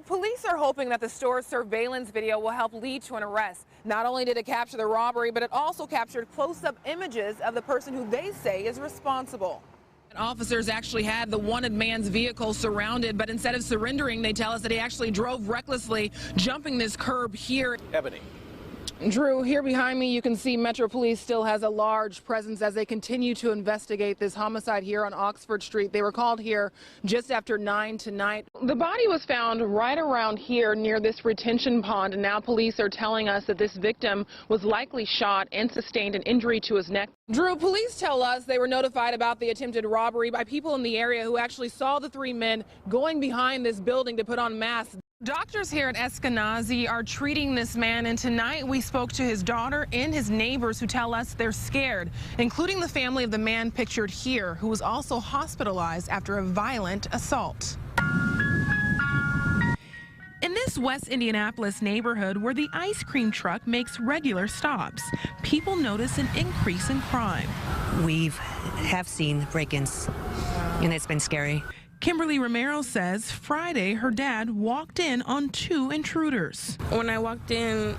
Police are hoping that the store's surveillance video will help lead to an arrest. Not only did it capture the robbery, but it also captured close-up images of the person who they say is responsible. Officers actually had the wanted man's vehicle surrounded, but instead of surrendering, they tell us that he actually drove recklessly, jumping this curb here. Ebony. Drew, here behind me, you can see Metro Police still has a large presence as they continue to investigate this homicide here on Oxford Street. They were called here just after 9 tonight. The body was found right around here near this retention pond, and now police are telling us that this victim was likely shot and sustained an injury to his neck. Drew, police tell us they were notified about the attempted robbery by people in the area who actually saw the three men going behind this building to put on masks. Doctors here at Eskenazi are treating this man, and tonight we spoke to his daughter and his neighbors who tell us they're scared, including the family of the man pictured here, who was also hospitalized after a violent assault. In this West Indianapolis neighborhood where the ice cream truck makes regular stops, people notice an increase in crime. We have seen break-ins, and it's been scary. Kimberly Romero says Friday her dad walked in on two intruders. When I walked in,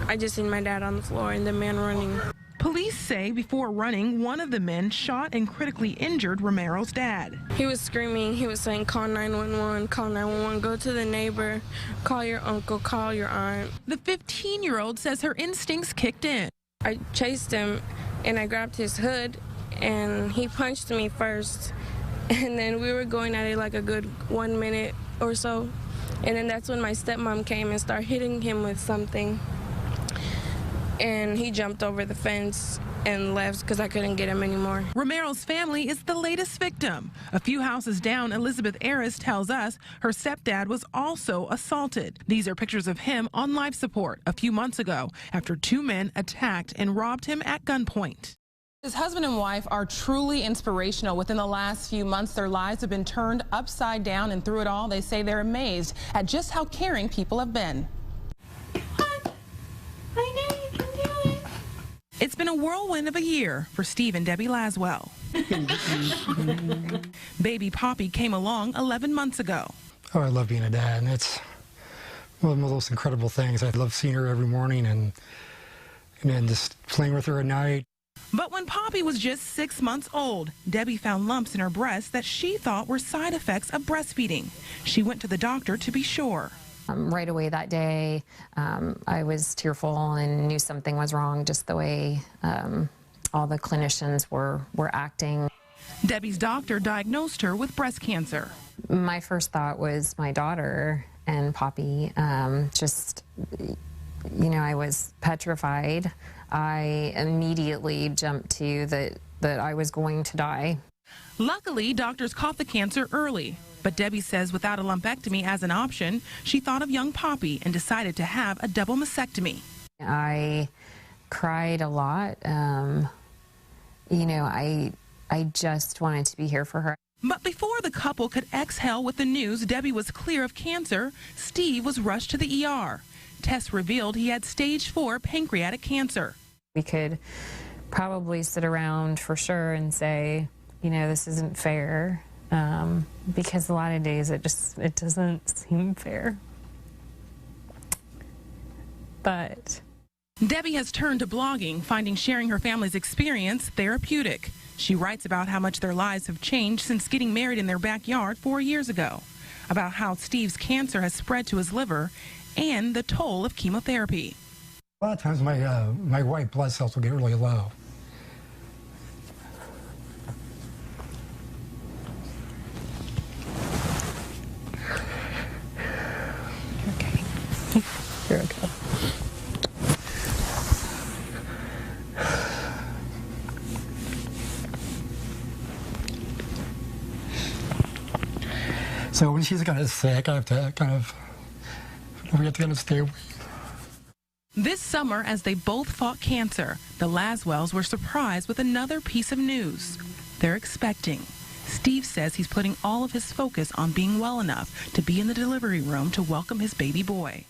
I just seen my dad on the floor and the man running. Police say before running, one of the men shot and critically injured Romero's dad. He was screaming. He was saying, call 911, call 911, go to the neighbor, call your uncle, call your aunt. The 15-year-old says her instincts kicked in. I chased him and I grabbed his hood and he punched me first. And then we were going at it like a good 1 minute or so. And then that's when my stepmom came and started hitting him with something. And he jumped over the fence and left because I couldn't get him anymore. Romero's family is the latest victim. A few houses down, Elizabeth Aris tells us her stepdad was also assaulted. These are pictures of him on life support a few months ago after two men attacked and robbed him at gunpoint. His husband and wife are truly inspirational. Within the last few months, their lives have been turned upside down, and through it all, they say they're amazed at just how caring people have been. What? I know you can do it. It's been a whirlwind of a year for Steve and Debbie Laswell. Baby Poppy came along 11 months ago. Oh, I love being a dad, and it's one of the most incredible things. I love seeing her every morning and then just playing with her at night. But when Poppy was just 6 months old, Debbie found lumps in her breast that she thought were side effects of breastfeeding. She went to the doctor to be sure. Right away that day, I was tearful and knew something was wrong, just the way all the clinicians were acting. Debbie's doctor diagnosed her with breast cancer. My first thought was my daughter and Poppy. Just, you know, I was petrified. I immediately jumped to that I was going to die. Luckily, doctors caught the cancer early. But Debbie says without a lumpectomy as an option, she thought of young Poppy and decided to have a double mastectomy. I cried a lot. You know, I just wanted to be here for her. But before the couple could exhale with the news Debbie was clear of cancer, Steve was rushed to the ER. Tests revealed he had stage 4 pancreatic cancer. We could probably sit around for sure and say, you know, this isn't fair, because a lot of days it doesn't seem fair. But Debbie has turned to blogging, finding sharing her family's experience therapeutic. She writes about how much their lives have changed since getting married in their backyard 4 years ago, about how Steve's cancer has spread to his liver, and the toll of chemotherapy. A lot of times my white blood cells will get really low. okay. You're okay. So when she's kind of sick, I have to we have to stay away. This summer, as they both fought cancer, the Laswells were surprised with another piece of news. They're expecting. Steve says he's putting all of his focus on being well enough to be in the delivery room to welcome his baby boy.